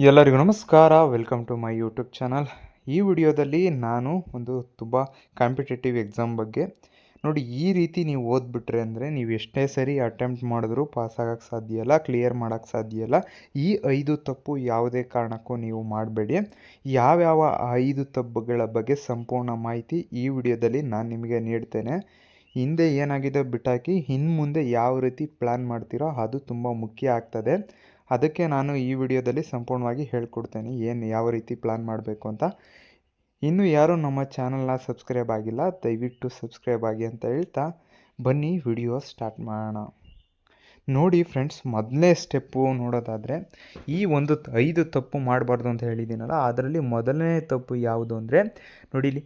ಎಲ್ಲರಿಗೂ ನಮಸ್ಕಾರ. Welcome to my YouTube channel. ಈ ವಿಡಿಯೋದಲ್ಲಿ ನಾನು ಒಂದು ತುಂಬ ಕಾಂಪಿಟೇಟಿವ್ ಎಕ್ಸಾಮ್ ಬಗ್ಗೆ ನೋಡಿ, ಈ ರೀತಿ ನೀವು ಓದ್ಬಿಟ್ರೆ ಅಂದರೆ ನೀವು ಎಷ್ಟೇ ಸರಿ ಅಟೆಂಪ್ಟ್ ಮಾಡಿದ್ರೂ ಪಾಸ್ ಆಗೋಕ್ಕೆ ಸಾಧ್ಯ ಇಲ್ಲ, ಕ್ಲಿಯರ್ ಮಾಡೋಕ್ಕೆ ಸಾಧ್ಯ ಇಲ್ಲ. ಈ 5 ತಪ್ಪು ಯಾವುದೇ ಕಾರಣಕ್ಕೂ ನೀವು ಮಾಡಬೇಡಿ. ಯಾವ್ಯಾವ 5 ತಪ್ಪುಗಳ ಬಗ್ಗೆ ಸಂಪೂರ್ಣ ಮಾಹಿತಿ ಈ ವಿಡಿಯೋದಲ್ಲಿ ನಾನು ನಿಮಗೆ ನೀಡ್ತೇನೆ. ಹಿಂದೆ ಏನಾಗಿದೆ ಬಿಟ್ಟಾಕಿ, ಇನ್ನು ಮುಂದೆ ಯಾವ ರೀತಿ ಪ್ಲ್ಯಾನ್ ಮಾಡ್ತೀರೋ ಅದು ತುಂಬ ಮುಖ್ಯ ಆಗ್ತದೆ. ಅದಕ್ಕೆ ನಾನು ಈ ವಿಡಿಯೋದಲ್ಲಿ ಸಂಪೂರ್ಣವಾಗಿ ಹೇಳ್ಕೊಡ್ತೇನೆ ಯಾವ ರೀತಿ ಪ್ಲ್ಯಾನ್ ಮಾಡಬೇಕು ಅಂತ. ಇನ್ನೂ ಯಾರೂ ನಮ್ಮ ಚಾನಲ್ನ ಸಬ್ಸ್ಕ್ರೈಬ್ ಆಗಿಲ್ಲ, ದಯವಿಟ್ಟು ಸಬ್ಸ್ಕ್ರೈಬ್ ಆಗಿ ಅಂತ ಹೇಳ್ತಾ ಬನ್ನಿ ವಿಡಿಯೋ ಸ್ಟಾರ್ಟ್ ಮಾಡೋಣ. ನೋಡಿ ಫ್ರೆಂಡ್ಸ್, ಮೊದಲನೇ ಸ್ಟೆಪ್ಪು ನೋಡೋದಾದರೆ ಈ ಒಂದು 5 ತಪ್ಪು ಮಾಡಬಾರ್ದು ಅಂತ ಹೇಳಿದ್ದೀನಲ್ಲ, ಅದರಲ್ಲಿ ಮೊದಲನೇ ತಪ್ಪು ಯಾವುದು ಅಂದರೆ ನೋಡಿ, ಇಲ್ಲಿ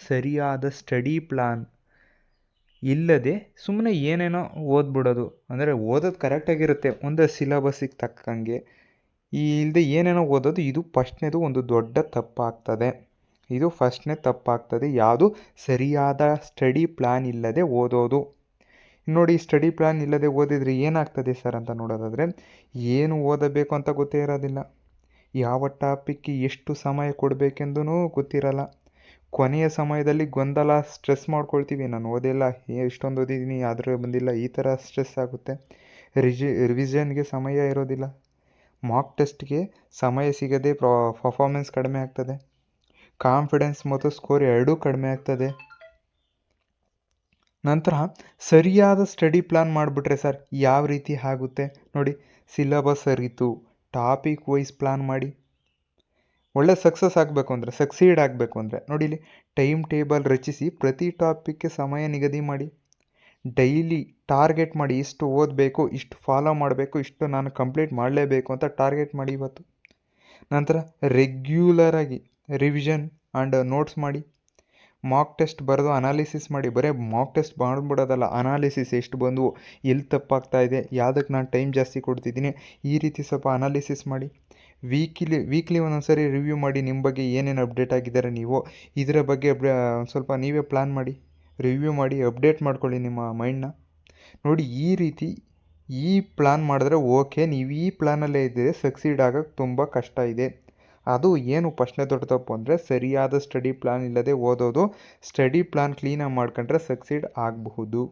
ಸರಿಯಾದ ಸ್ಟಡಿ ಪ್ಲ್ಯಾನ್ ಇಲ್ಲದೆ ಸುಮ್ಮನೆ ಏನೇನೋ ಓದ್ಬಿಡೋದು. ಅಂದರೆ ಓದೋದು ಕರೆಕ್ಟಾಗಿರುತ್ತೆ, ಒಂದು ಸಿಲಬಸ್ಸಿಗೆ ತಕ್ಕಂಗೆ ಇಲ್ಲದೆ ಏನೇನೋ ಓದೋದು. ಇದು ಫಸ್ಟ್ನೇದು ಒಂದು ದೊಡ್ಡ ತಪ್ಪಾಗ್ತದೆ. ಯಾವುದು? ಸರಿಯಾದ ಸ್ಟಡಿ ಪ್ಲ್ಯಾನ್ ಇಲ್ಲದೆ ಓದೋದು. ನೋಡಿ, ಸ್ಟಡಿ ಪ್ಲ್ಯಾನ್ ಇಲ್ಲದೆ ಓದಿದರೆ ಏನಾಗ್ತದೆ ಸರ್ ಅಂತ ನೋಡೋದಾದರೆ, ಏನು ಓದಬೇಕು ಅಂತ ಗೊತ್ತೇ ಇರೋದಿಲ್ಲ, ಯಾವ ಟಾಪಿಕ್ಗೆ ಎಷ್ಟು ಸಮಯ ಕೊಡಬೇಕೆಂದೂ ಗೊತ್ತಿರಲ್ಲ. ಕೊನೆಯ ಸಮಯದಲ್ಲಿ ಗೊಂದಲ, ಸ್ಟ್ರೆಸ್ ಮಾಡ್ಕೊಳ್ತೀವಿ. ನಾನು ಓದಿಲ್ಲ, ಇಷ್ಟೊಂದು ಓದಿದ್ದೀನಿ ಆದರೆ ಬಂದಿಲ್ಲ, ಈ ಥರ ಸ್ಟ್ರೆಸ್ ಆಗುತ್ತೆ. ರಿವಿಷನ್ಗೆ ಸಮಯ ಇರೋದಿಲ್ಲ, ಮಾಕ್ ಟೆಸ್ಟ್ಗೆ ಸಮಯ ಸಿಗದೆ ಪರ್ಫಾರ್ಮೆನ್ಸ್ ಕಡಿಮೆ ಆಗ್ತದೆ, ಕಾನ್ಫಿಡೆನ್ಸ್ ಮತ್ತು ಸ್ಕೋರ್ ಎರಡೂ ಕಡಿಮೆ ಆಗ್ತದೆ. ನಂತರ ಸರಿಯಾದ ಸ್ಟಡಿ ಪ್ಲ್ಯಾನ್ ಮಾಡಿಬಿಟ್ರೆ ಸರ್ ಯಾವ ರೀತಿ ಆಗುತ್ತೆ ನೋಡಿ, ಸಿಲಬಸ್ ಅರಿತು ಟಾಪಿಕ್ ವೈಸ್ ಪ್ಲ್ಯಾನ್ ಮಾಡಿ. ಒಳ್ಳೆ ಸಕ್ಸೀಡ್ ಆಗಬೇಕು ಅಂದರೆ ನೋಡಿ, ಇಲ್ಲಿ ಟೈಮ್ ಟೇಬಲ್ ರಚಿಸಿ ಪ್ರತಿ ಟಾಪಿಕ್ಗೆ ಸಮಯ ನಿಗದಿ ಮಾಡಿ. ಡೈಲಿ ಟಾರ್ಗೆಟ್ ಮಾಡಿ, ಇಷ್ಟು ಓದಬೇಕು, ಇಷ್ಟು ಫಾಲೋ ಮಾಡಬೇಕು, ಇಷ್ಟು ನಾನು ಕಂಪ್ಲೀಟ್ ಮಾಡಲೇಬೇಕು ಅಂತ ಟಾರ್ಗೆಟ್ ಮಾಡಿ ಇವತ್ತು. ನಂತರ ರೆಗ್ಯುಲರಾಗಿ ರಿವಿಷನ್ ಆ್ಯಂಡ್ ನೋಟ್ಸ್ ಮಾಡಿ. ಮಾಕ್ ಟೆಸ್ಟ್ ಬರೆದು ಅನಾಲಿಸಿಸ್ ಮಾಡಿ. ಬರೀ ಮಾಕ್ ಟೆಸ್ಟ್ ಮಾಡಿಬಿಡೋದಲ್ಲ, ಅನಾಲಿಸಿಸ್ ಎಷ್ಟು ಬಂದವು, ಎಲ್ಲಿ ತಪ್ಪಾಗ್ತಾಯಿದೆ, ಯಾವುದಕ್ಕೆ ನಾನು ಟೈಮ್ ಜಾಸ್ತಿ ಕೊಡ್ತಿದ್ದೀನಿ, ಈ ರೀತಿ ಸ್ವಲ್ಪ ಅನಾಲಿಸಿಸ್ ಮಾಡಿ. ವೀಕ್ಲಿ ಒಂದೊಂದು ಸರಿ ರಿವ್ಯೂ ಮಾಡಿ, ನಿಮ್ಮ ಬಗ್ಗೆ ಏನೇನು ಅಪ್ಡೇಟ್ ಆಗಿದ್ದಾರೆ ನೀವು, ಇದರ ಬಗ್ಗೆ ಸ್ವಲ್ಪ ನೀವೇ ಪ್ಲ್ಯಾನ್ ಮಾಡಿ, ರಿವ್ಯೂ ಮಾಡಿ, ಅಪ್ಡೇಟ್ ಮಾಡ್ಕೊಳ್ಳಿ ನಿಮ್ಮ ಮೈಂಡ್ನ. ನೋಡಿ, ಈ ರೀತಿ ಪ್ಲ್ಯಾನ್ ಮಾಡಿದ್ರೆ ಓಕೆ. ನೀವು ಈ ಪ್ಲ್ಯಾನಲ್ಲೇ ಇದ್ದರೆ ಸಕ್ಸೀಡ್ ಆಗೋಕ್ಕೆ ತುಂಬ ಕಷ್ಟ ಇದೆ. ಅದು ಏನು ಫಸ್ಟ್ನೇ ದೊಡ್ಡ ತಪ್ಪು ಅಂದರೆ ಸರಿಯಾದ ಸ್ಟಡಿ ಪ್ಲ್ಯಾನ್ ಇಲ್ಲದೆ ಓದೋದು. ಸ್ಟಡಿ ಪ್ಲ್ಯಾನ್ ಕ್ಲೀನಾಗಿ ಮಾಡ್ಕೊಂಡ್ರೆ ಸಕ್ಸೀಡ್ ಆಗಬಹುದು.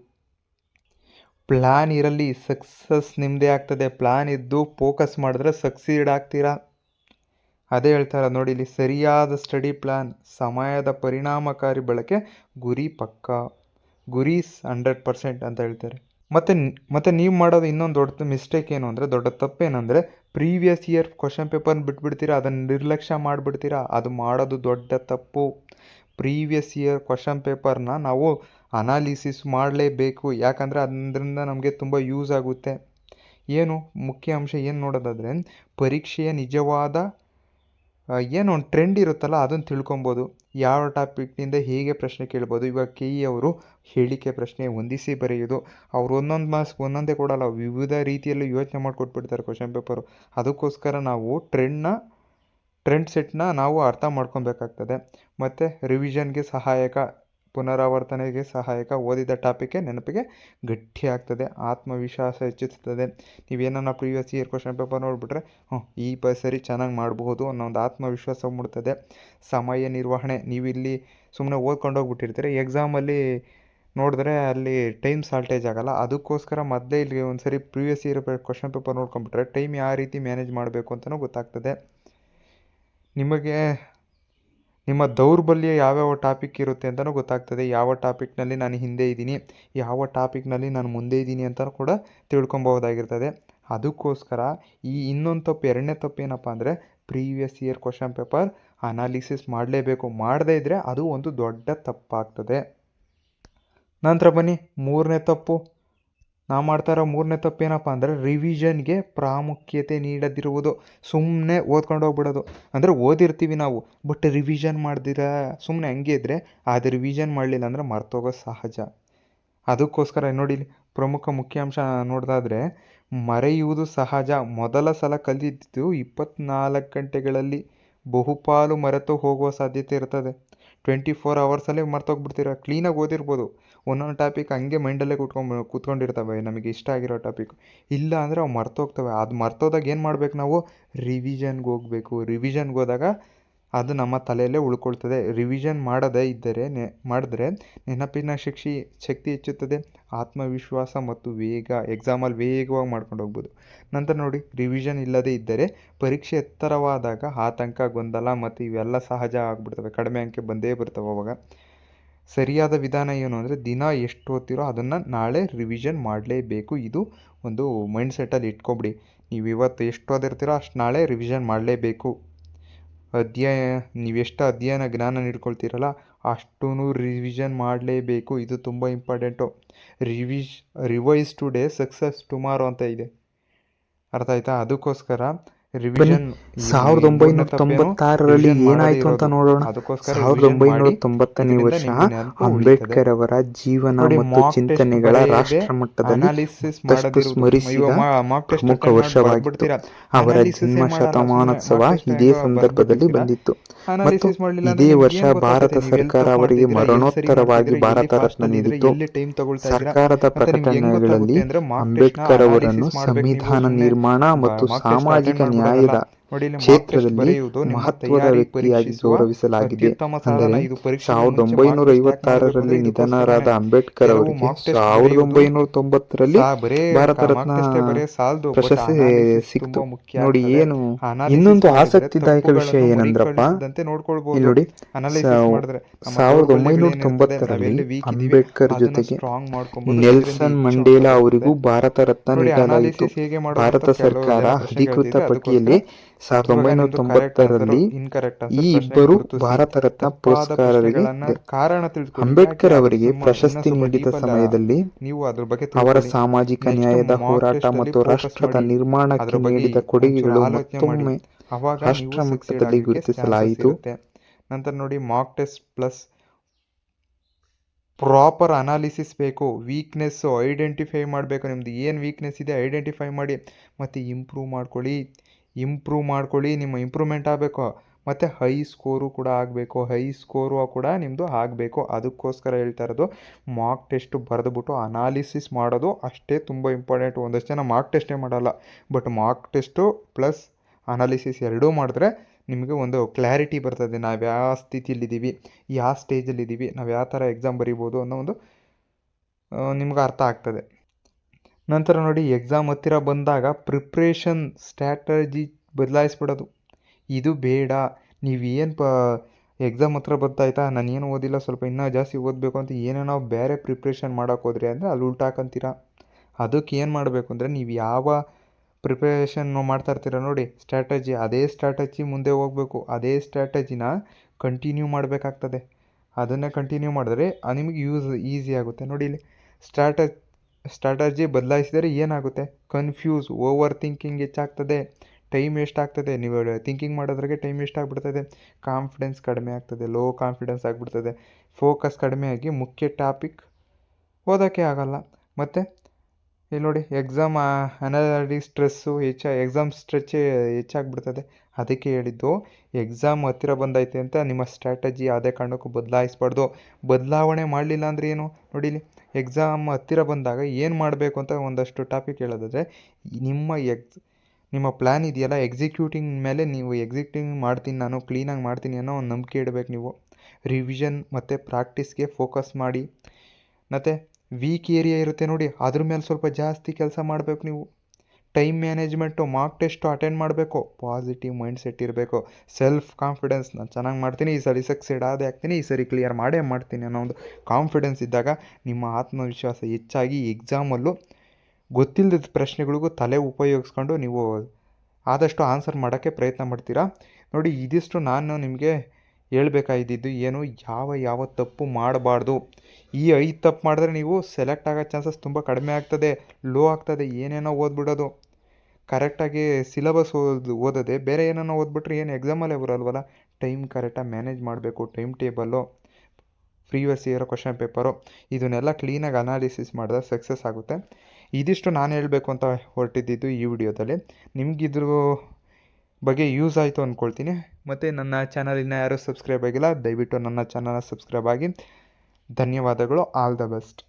ಪ್ಲ್ಯಾನ್ ಇರಲಿ, ಸಕ್ಸಸ್ ನಿಮ್ಮದೇ ಆಗ್ತದೆ. ಪ್ಲ್ಯಾನ್ ಇದ್ದು ಫೋಕಸ್ ಮಾಡಿದ್ರೆ ಸಕ್ಸೀಡ್ ಆಗ್ತೀರಾ. ಅದೇ ಹೇಳ್ತಾರೆ ನೋಡಿ, ಇಲ್ಲಿ ಸರಿಯಾದ ಸ್ಟಡಿ ಪ್ಲ್ಯಾನ್, ಸಮಯದ ಪರಿಣಾಮಕಾರಿ ಬಳಕೆ, ಗುರಿ ಪಕ್ಕ, ಗುರಿ 100% ಅಂತ ಹೇಳ್ತಾರೆ. ಮತ್ತು ನೀವು ಮಾಡೋದು ಇನ್ನೊಂದು ದೊಡ್ಡ ಮಿಸ್ಟೇಕ್ ಏನು ಅಂದರೆ, ದೊಡ್ಡ ತಪ್ಪೇನೆಂದರೆ ಪ್ರೀವಿಯಸ್ ಇಯರ್ ಕ್ವಶನ್ ಪೇಪರ್ನ ಬಿಟ್ಬಿಡ್ತೀರಾ, ಅದನ್ನು ನಿರ್ಲಕ್ಷ್ಯ ಮಾಡಿಬಿಡ್ತೀರಾ. ಅದು ಮಾಡೋದು ದೊಡ್ಡ ತಪ್ಪು. ಪ್ರೀವಿಯಸ್ ಇಯರ್ ಕ್ವಶನ್ ಪೇಪರ್ನ ನಾವು ಅನಾಲಿಸಿಸ್ ಮಾಡಲೇಬೇಕು, ಯಾಕಂದರೆ ಅದರಿಂದ ನಮಗೆ ತುಂಬ ಯೂಸ್ ಆಗುತ್ತೆ. ಮುಖ್ಯ ಅಂಶ ಏನು ನೋಡೋದಾದರೆ, ಪರೀಕ್ಷೆಯ ನಿಜವಾದ ಒಂದು ಟ್ರೆಂಡ್ ಇರುತ್ತಲ್ಲ, ಅದನ್ನು ತಿಳ್ಕೊಬೋದು. ಯಾವ ಟಾಪಿಕ್ನಿಂದ ಹೇಗೆ ಪ್ರಶ್ನೆ ಕೇಳ್ಬೋದು. ಇವಾಗ KE ಅವರು ಹೇಳಿಕೆ ಪ್ರಶ್ನೆ ಹೊಂದಿಸಿ ಬರೆಯೋದು, ಅವ್ರು ಒಂದೊಂದು ಮಾರ್ಕ್ಸ್ ಒಂದೊಂದೇ ಕೊಡೋಲ್ಲ, ವಿವಿಧ ರೀತಿಯಲ್ಲೂ ಯೋಚನೆ ಮಾಡಿಕೊಟ್ಬಿಡ್ತಾರೆ ಕ್ವಶನ್ ಪೇಪರು. ಅದಕ್ಕೋಸ್ಕರ ನಾವು ಟ್ರೆಂಡ್ ಸೆಟ್ನ ನಾವು ಅರ್ಥ ಮಾಡ್ಕೊಬೇಕಾಗ್ತದೆ. ಮತ್ತು ರಿವಿಷನ್ಗೆ ಸಹಾಯಕ, ಪುನರಾವರ್ತನೆಗೆ ಸಹಾಯಕ, ಓದಿದ ಟಾಪಿಕ್ಗೆ ನೆನಪಿಗೆ ಗಟ್ಟಿ ಆಗ್ತದೆ, ಆತ್ಮವಿಶ್ವಾಸ ಹೆಚ್ಚಿಸ್ತದೆ. ನೀವೇನ ಪ್ರೀವಿಯಸ್ ಇಯರ್ ಕ್ವಶನ್ ಪೇಪರ್ ನೋಡಿಬಿಟ್ರೆ ಈ ಸರಿ ಚೆನ್ನಾಗಿ ಮಾಡಬಹುದು ಅನ್ನೋ ಒಂದು ಆತ್ಮವಿಶ್ವಾಸ ಮೂಡ್ತದೆ. ಸಮಯ ನಿರ್ವಹಣೆ, ನೀವು ಇಲ್ಲಿ ಸುಮ್ಮನೆ ಓದ್ಕೊಂಡೋಗ್ಬಿಟ್ಟಿರ್ತೀರಿ, ಎಕ್ಸಾಮಲ್ಲಿ ನೋಡಿದ್ರೆ ಅಲ್ಲಿ ಟೈಮ್ ಶಾರ್ಟೇಜ್ ಆಗೋಲ್ಲ. ಅದಕ್ಕೋಸ್ಕರ ಮೊದಲೇ ಇಲ್ಲಿ ಒಂದು ಸರಿ ಪ್ರೀವಿಯಸ್ ಇಯರ್ ಕ್ವಶನ್ ಪೇಪರ್ ನೋಡ್ಕೊಂಡ್ಬಿಟ್ರೆ ಟೈಮ್ ಯಾವ ರೀತಿ ಮ್ಯಾನೇಜ್ ಮಾಡಬೇಕು ಅಂತಲೂ ಗೊತ್ತಾಗ್ತದೆ. ನಿಮಗೆ ನಿಮ್ಮ ದೌರ್ಬಲ್ಯ ಯಾವ್ಯಾವ ಟಾಪಿಕ್ ಇರುತ್ತೆ ಅಂತಲೂ ಗೊತ್ತಾಗ್ತದೆ. ಯಾವ ಟಾಪಿಕ್ನಲ್ಲಿ ನಾನು ಹಿಂದೆ ಇದ್ದೀನಿ, ಯಾವ ಟಾಪಿಕ್ನಲ್ಲಿ ನಾನು ಮುಂದೆ ಇದ್ದೀನಿ ಅಂತ ಕೂಡ ತಿಳ್ಕೊಬಹುದಾಗಿರ್ತದೆ. ಅದಕ್ಕೋಸ್ಕರ ಇನ್ನೊಂದು ತಪ್ಪು, ಎರಡನೇ ತಪ್ಪು ಏನಪ್ಪ ಅಂದರೆ, previous year question paper analysis ಮಾಡಲೇಬೇಕು. ಮಾಡದೇ ಇದ್ದರೆ ಅದು ಒಂದು ದೊಡ್ಡ ತಪ್ಪಾಗ್ತದೆ. ನಂತರ ಬನ್ನಿ, ಮೂರನೇ ತಪ್ಪು ಏನಪ್ಪ ಅಂದರೆ, ರಿವಿಷನ್ಗೆ ಪ್ರಾಮುಖ್ಯತೆ ನೀಡದಿರುವುದು. ಸುಮ್ಮನೆ ಓದ್ಕೊಂಡು ಹೋಗ್ಬಿಡೋದು. ಅಂದರೆ ಓದಿರ್ತೀವಿ ನಾವು, ಬಟ್ ರಿವಿಷನ್ ಮಾಡ್ದಿರ ಸುಮ್ಮನೆ ಹಂಗೆ ಇದ್ದರೆ ಅದು ರಿವಿಷನ್ ಮಾಡಲಿಲ್ಲ ಅಂದರೆ ಮರ್ತೋಗೋದು ಸಹಜ. ಅದಕ್ಕೋಸ್ಕರ ನೋಡಿ, ಪ್ರಮುಖ ಮುಖ್ಯಾಂಶ ನೋಡೋದಾದರೆ, ಮರೆಯುವುದು ಸಹಜ. ಮೊದಲ ಸಲ ಕಲಿತಿದ್ದು 24 ಗಂಟೆಗಳಲ್ಲಿ ಬಹುಪಾಲು ಮರೆತು ಹೋಗುವ ಸಾಧ್ಯತೆ ಇರ್ತದೆ. 24 ಅವರ್ಸಲ್ಲೇ ಮರ್ತೋಗ್ಬಿಡ್ತೀರ. ಕ್ಲೀನಾಗಿ ಓದಿರ್ಬೋದು, ಒಂದೊಂದು ಟಾಪಿಕ್ ಹಂಗೆ ಮೈಂಡಲ್ಲೇ ಕೂತ್ಕೊಂಡಿರ್ತವೆ ನಮಗೆ ಇಷ್ಟ ಆಗಿರೋ ಟಾಪಿಕ್. ಇಲ್ಲ ಅಂದರೆ ಅವು ಮರ್ತೋಗ್ತವೆ. ಅದು ಮರ್ತೋದಾಗ ಏನು ಮಾಡ್ಬೇಕು ನಾವು? ರಿವಿಷನ್ಗೆ ಹೋಗಬೇಕು. ರಿವಿಷನ್ಗೆ ಹೋದಾಗ ಅದು ನಮ್ಮ ತಲೆಯಲ್ಲೇ ಉಳ್ಕೊಳ್ತದೆ. ರಿವಿಷನ್ ಮಾಡಿದ್ರೆ ನೆನಪಿನ ಶಕ್ತಿ ಹೆಚ್ಚುತ್ತದೆ, ಆತ್ಮವಿಶ್ವಾಸ ಮತ್ತು ವೇಗ, ಎಕ್ಸಾಮಲ್ಲಿ ವೇಗವಾಗಿ ಮಾಡ್ಕೊಂಡು ಹೋಗ್ಬೋದು. ನಂತರ ನೋಡಿ, ರಿವಿಷನ್ ಇಲ್ಲದೇ ಇದ್ದರೆ ಪರೀಕ್ಷೆ ಎತ್ತರವಾದಾಗ ಆತಂಕ, ಗೊಂದಲ ಮತ್ತು ಇವೆಲ್ಲ ಸಹಜ ಆಗಿಬಿಡ್ತವೆ. ಕಡಿಮೆ ಅಂಕ ಬಂದೇ ಬರ್ತವೆ ಅವಾಗ. ಸರಿಯಾದ ವಿಧಾನ ಏನು ಅಂದರೆ, ದಿನ ಎಷ್ಟು ಓದ್ತಿರೋ ಅದನ್ನು ನಾಳೆ ರಿವಿಷನ್ ಮಾಡಲೇಬೇಕು. ಇದು ಒಂದು ಮೈಂಡ್ಸೆಟ್ಟಲ್ಲಿ ಇಟ್ಕೊಬಿಡಿ. ನೀವು ಇವತ್ತು ಎಷ್ಟು ಓದಿರ್ತೀರೋ ಅಷ್ಟು ನಾಳೆ ರಿವಿಷನ್ ಮಾಡಲೇಬೇಕು. ನೀವೆಷ್ಟು ಅಧ್ಯಯನ ಜ್ಞಾನ ನೀಡ್ಕೊಳ್ತೀರಲ್ಲ ಅಷ್ಟೂ ರಿವಿಷನ್ ಮಾಡಲೇಬೇಕು. ಇದು ತುಂಬ important. Revise today success tomorrow ಅಂತ ಇದೆ, ಅರ್ಥ ಆಯ್ತಾ? ಅದಕ್ಕೋಸ್ಕರ ರಿವಿಷನ್ 1996ರಲ್ಲಿ ಏನಾಯ್ತು ಅಂತ ನೋಡೋಣ. 1990ನೇ ವರ್ಷ ಅಂಬೇಡ್ಕರ್ ಅವರ ಜೀವನ ಮತ್ತು ಚಿಂತನೆಗಳ ರಾಷ್ಟ್ರಮಟ್ಟದಲ್ಲಿ ಮತ್ತಷ್ಟು ಸ್ಮರಿಸಿದ ಪ್ರಮುಖ ವರ್ಷವಾಗಿತ್ತು. ಅವರ ಜನ್ಮ ಶತಮಾನೋತ್ಸವ ಇದೇ ಸಂದರ್ಭದಲ್ಲಿ ಬಂದಿತ್ತು ಮತ್ತು ಇದೇ ವರ್ಷ ಭಾರತ ಸರ್ಕಾರ ಅವರಿಗೆ ಮರಣೋತ್ತರವಾಗಿ ಭಾರತ ರತ್ನ ನೀಡಿತು. ಸರ್ಕಾರದ ಪ್ರಕಟಣೆಗಳಲ್ಲಿ ಅಂಬೇಡ್ಕರ್ ಅವರನ್ನು ಸಂವಿಧಾನ ನಿರ್ಮಾಣ ಮತ್ತು ಸಾಮಾಜಿಕ ನ್ಯಾಯದ ಕ್ಷೇತ್ರದಲ್ಲಿ ಮಹತ್ವದ ವ್ಯಕ್ತಿಯಾಗಿ ಗೌರವಿಸಲಾಗಿದೆ. ಅಂದರೆ 1956ರಲ್ಲಿ ನಿಧನರಾದ ಅಂಬೇಡ್ಕರ್ ಅವರಿಗೆ 1990ರಲ್ಲಿ ಭಾರತ ರತ್ನ ಪ್ರಶಸ್ತಿ ಸಿಕ್ತು. ನೋಡಿ, ಏನು ಇನ್ನೊಂದು ಆಸಕ್ತಿದಾಯಕ ವಿಷಯ ಏನಂದ್ರಪ್ಪ, ಇಲ್ಲಿ ನೋಡಿ, 1990ರಲ್ಲಿ ಅಂಬೇಡ್ಕರ್ ಜೊತೆಗೆ ನೆಲ್ಸನ್ ಮಂಡೇಲಾ ಅವರಿಗೂ ಭಾರತ ರತ್ನ ನೀಡಲಾಯಿತು. ಭಾರತ ಸರ್ಕಾರ ಅಧಿಕೃತ ಪಟ್ಟಿಯಲ್ಲಿ 1990ರಲ್ಲಿ ಈ ಇಬ್ಬರು ಭಾರತ ರತ್ನ ಪುರಸ್ಕಾರರಿಗೆ ಅಂಬೇಡ್ಕರ್ ಅವರಿಗೆ ಪ್ರಶಸ್ತಿ ನೀಡಿದ ಸಮಯದಲ್ಲಿ ಅವರ ಸಾಮಾಜಿಕ ನ್ಯಾಯದ ಹೋರಾಟ ಮತ್ತು ರಾಷ್ಟ್ರದ ನಿರ್ಮಾಣಕ್ಕೆ ನೀಡಿದ ಕೊಡುಗೆಗಳು ಮತ್ತೊಮ್ಮೆ ರಾಷ್ಟ್ರ ಮಟ್ಟದಲ್ಲಿ ಗುರುತಿಸಲಾಯಿತು. ನಂತರ ನೋಡಿ, mock test plus proper analysis ಬೇಕು. ವೀಕ್ನೆಸ್ಸು ಐಡೆಂಟಿಫೈ ಮಾಡಬೇಕು. ನಿಮ್ಮದು ಏನು ವೀಕ್ನೆಸ್ ಇದೆ ಐಡೆಂಟಿಫೈ ಮಾಡಿ ಮತ್ತು ಇಂಪ್ರೂವ್ ಮಾಡ್ಕೊಳ್ಳಿ. ನಿಮ್ಮ ಇಂಪ್ರೂವ್ಮೆಂಟ್ ಆಗಬೇಕು. ಮತ್ತು ಹೈ ಸ್ಕೋರು ಕೂಡ ಆಗಬೇಕು. ಹೈ ಸ್ಕೋರು ಕೂಡ ನಿಮ್ಮದು ಆಗಬೇಕು. ಅದಕ್ಕೋಸ್ಕರ ಹೇಳ್ತಾ ಇರೋದು, ಮಾಕ್ ಟೆಸ್ಟು ಬರೆದುಬಿಟ್ಟು ಅನಾಲಿಸಿಸ್ ಮಾಡೋದು ಅಷ್ಟೇ ತುಂಬ ಇಂಪಾರ್ಟೆಂಟು. ಒಂದಷ್ಟು ಜನ ಮಾಕ್ ಟೆಸ್ಟೇ ಮಾಡಲ್ಲ, but mock test plus analysis ಎರಡೂ ಮಾಡಿದ್ರೆ ನಿಮಗೆ ಒಂದು ಕ್ಲಾರಿಟಿ ಬರ್ತದೆ. ನಾವು ಯಾವ ಸ್ಥಿತಿಯಲ್ಲಿದ್ದೀವಿ, ಯಾವ ಸ್ಟೇಜಲ್ಲಿದ್ದೀವಿ, ನಾವು ಯಾವ ಥರ ಎಕ್ಸಾಮ್ ಬರೀಬೋದು ಅನ್ನೋ ಒಂದು ನಿಮ್ಗೆ ಅರ್ಥ ಆಗ್ತದೆ. ನಂತರ ನೋಡಿ, ಎಕ್ಸಾಮ್ ಹತ್ತಿರ ಬಂದಾಗ ಪ್ರಿಪ್ರೇಷನ್ ಸ್ಟ್ರಾಟಜಿ ಬದಲಾಯಿಸ್ಬಿಡೋದು ಇದು ಬೇಡ. ನೀವೇನು ಎಕ್ಸಾಮ್ ಹತ್ರ ಬರ್ತಾಯ್ತಾ, ನಾನು ಏನು ಓದಿಲ್ಲ, ಸ್ವಲ್ಪ ಇನ್ನೂ ಜಾಸ್ತಿ ಓದಬೇಕು ಅಂತ ಏನೇನೋ ಬೇರೆ ಪ್ರಿಪ್ರೇಷನ್ ಮಾಡೋಕೆ ಹೋದ್ರಿ ಅಂದರೆ ಅಲ್ಲಿ ಉಲ್ಟಾಕಂತೀರ. ಅದಕ್ಕೆ ಏನು ಮಾಡಬೇಕು ಅಂದರೆ, ನೀವು ಯಾವ ಪ್ರಿಪ್ರೇಷನ್ ಮಾಡ್ತಾ ಇರ್ತೀರ ನೋಡಿ ಸ್ಟ್ರಾಟಜಿ, ಅದೇ ಸ್ಟ್ರಾಟಜಿ ಮುಂದೆ ಹೋಗಬೇಕು. ಅದೇ ಸ್ಟ್ರಾಟಜಿನ ಕಂಟಿನ್ಯೂ ಮಾಡಬೇಕಾಗ್ತದೆ. ಅದನ್ನೇ ಕಂಟಿನ್ಯೂ ಮಾಡಿದ್ರೆ ನಿಮಗೆ ಈಸಿ ಆಗುತ್ತೆ. ನೋಡಿ, ಇಲ್ಲಿ ಸ್ಟ್ರಾಟಜಿ ಬದಲಾಯಿಸಿದರೆ ಏನಾಗುತ್ತೆ? ಕನ್ಫ್ಯೂಸ್, ಓವರ್ ಥಿಂಕಿಂಗ್ ಹೆಚ್ಚಾಗ್ತದೆ, ಟೈಮ್ ವೇಸ್ಟ್ ಆಗ್ತದೆ. ನೀವು ಥಿಂಕಿಂಗ್ ಮಾಡೋದ್ರಾಗೆ ಟೈಮ್ ವೇಸ್ಟ್ ಆಗಿಬಿಡ್ತದೆ. ಕಾನ್ಫಿಡೆನ್ಸ್ ಕಡಿಮೆ ಆಗ್ತದೆ, ಲೋ ಕಾನ್ಫಿಡೆನ್ಸ್ ಆಗಿಬಿಡ್ತದೆ. ಫೋಕಸ್ ಕಡಿಮೆ ಆಗಿ ಮುಖ್ಯ ಟಾಪಿಕ್ ಓದೋಕ್ಕೆ ಆಗಲ್ಲ. ಮತ್ತು ಇಲ್ಲಿ ನೋಡಿ, ಎಕ್ಸಾಮ್ ಅನಾಲಿಟಿಕ್ಸ್ ಸ್ಟ್ರೆಸ್ಸು ಎಕ್ಸಾಮ್ ಹೆಚ್ಚಾಗ್ಬಿಡ್ತದೆ. ಅದಕ್ಕೆ ಹೇಳಿದ್ದು, ಎಕ್ಸಾಮ್ ಹತ್ತಿರ ಬಂದೈತೆ ಅಂತ ನಿಮ್ಮ ಸ್ಟ್ರಾಟಜಿ ಯಾವುದೇ ಕಾರಣಕ್ಕೂ ಬದಲಾಯಿಸ್ಬಾರ್ದು. ಬದಲಾವಣೆ ಮಾಡಲಿಲ್ಲ ಅಂದರೆ ಏನು ನೋಡಿ, ಇಲ್ಲಿ ಎಕ್ಸಾಮ್ ಹತ್ತಿರ ಬಂದಾಗ ಏನು ಮಾಡಬೇಕು ಅಂತ ಒಂದಷ್ಟು ಟಾಪಿಕ್ ಹೇಳೋದಾದರೆ, ನಿಮ್ಮ ಪ್ಲ್ಯಾನ್ ಇದೆಯಲ್ಲ ಎಕ್ಸಿಕ್ಯೂಟಿಂಗ್ ಮೇಲೆ ನೀವು ನಾನು ಕ್ಲೀನಾಗಿ ಮಾಡ್ತೀನಿ ಅನ್ನೋ ಒಂದು ನಂಬಿಕೆ ಇಡಬೇಕು. ನೀವು ರಿವಿಷನ್ ಮತ್ತು ಪ್ರಾಕ್ಟೀಸ್ಗೆ ಫೋಕಸ್ ಮಾಡಿ. ಮತ್ತು ವೀಕ್ ಏರಿಯಾ ಇರುತ್ತೆ ನೋಡಿ, ಅದ್ರ ಮೇಲೆ ಸ್ವಲ್ಪ ಜಾಸ್ತಿ ಕೆಲಸ ಮಾಡಬೇಕು. ನೀವು time management, mark test attend ಮಾಡಬೇಕು. ಪಾಸಿಟಿವ್ ಮೈಂಡ್ ಸೆಟ್ ಇರಬೇಕು. ಸೆಲ್ಫ್ ಕಾನ್ಫಿಡೆನ್ಸ್, ನಾನು ಚೆನ್ನಾಗಿ ಮಾಡ್ತೀನಿ, ಈ ಸರಿ ಸಕ್ಸೆಡ್ ಆಗ್ತೀನಿ, ಈ ಸರಿ ಕ್ಲಿಯರ್ ಮಾಡೇ ಮಾಡ್ತೀನಿ ಅನ್ನೋ ಒಂದು ಕಾನ್ಫಿಡೆನ್ಸ್ ಇದ್ದಾಗ ನಿಮ್ಮ ಆತ್ಮವಿಶ್ವಾಸ ಹೆಚ್ಚಾಗಿ ಎಕ್ಸಾಮಲ್ಲೂ ಗೊತ್ತಿಲ್ಲದ ಪ್ರಶ್ನೆಗಳಿಗೂ ತಲೆ ಉಪಯೋಗಿಸ್ಕೊಂಡು ನೀವು ಆದಷ್ಟು ಆನ್ಸರ್ ಮಾಡೋಕ್ಕೆ ಪ್ರಯತ್ನ ಮಾಡ್ತೀರಾ. ನೋಡಿ, ಇದಿಷ್ಟು ನಾನು ನಿಮಗೆ ಹೇಳ್ಬೇಕಾಗಿದ್ದು ಏನು, ಯಾವ ತಪ್ಪು ಮಾಡಬಾರ್ದು. ಈ 5 ತಪ್ಪು ಮಾಡಿದ್ರೆ ನೀವು ಸೆಲೆಕ್ಟ್ ಆಗೋ ಚಾನ್ಸಸ್ ತುಂಬ ಕಡಿಮೆ ಆಗ್ತದೆ, ಲೋ ಆಗ್ತದೆ. ಏನೇನೋ ಓದ್ಬಿಡೋದು, ಕರೆಕ್ಟಾಗಿ ಸಿಲೆಬಸ್ ಓದೋದೆ, ಬೇರೆ ಏನೇನೋ ಓದ್ಬಿಟ್ರೆ ಏನು ಎಕ್ಸಾಮಲ್ಲೇ ಬರೋಲ್ವಲ್ಲ. ಟೈಮ್ ಕರೆಕ್ಟಾಗಿ ಮ್ಯಾನೇಜ್ ಮಾಡಬೇಕು. Time table, previous year question paper, ಇದನ್ನೆಲ್ಲ ಕ್ಲೀನಾಗಿ ಅನಾಲಿಸಿಸ್ ಮಾಡಿದ್ರೆ ಸಕ್ಸಸ್ ಆಗುತ್ತೆ. ಇದಿಷ್ಟು ನಾನು ಹೇಳಬೇಕು ಅಂತ ಹೊರಟಿದ್ದು ಈ ವಿಡಿಯೋದಲ್ಲಿ. ನಿಮಗಿದ್ರ ಬಗ್ಗೆ ಯೂಸ್ ಆಯಿತು ಅಂದ್ಕೊಳ್ತೀನಿ. ಮತ್ತು ನನ್ನ ಚಾನಲ್ ಇನ್ನೂ ಯಾರೂ ಸಬ್ಸ್ಕ್ರೈಬ್ ಆಗಿಲ್ಲ, ದಯವಿಟ್ಟು ನನ್ನ ಚಾನಲ್ನ ಸಬ್ಸ್ಕ್ರೈಬ್ ಆಗಿ. ಧನ್ಯವಾದಗಳು. All the best.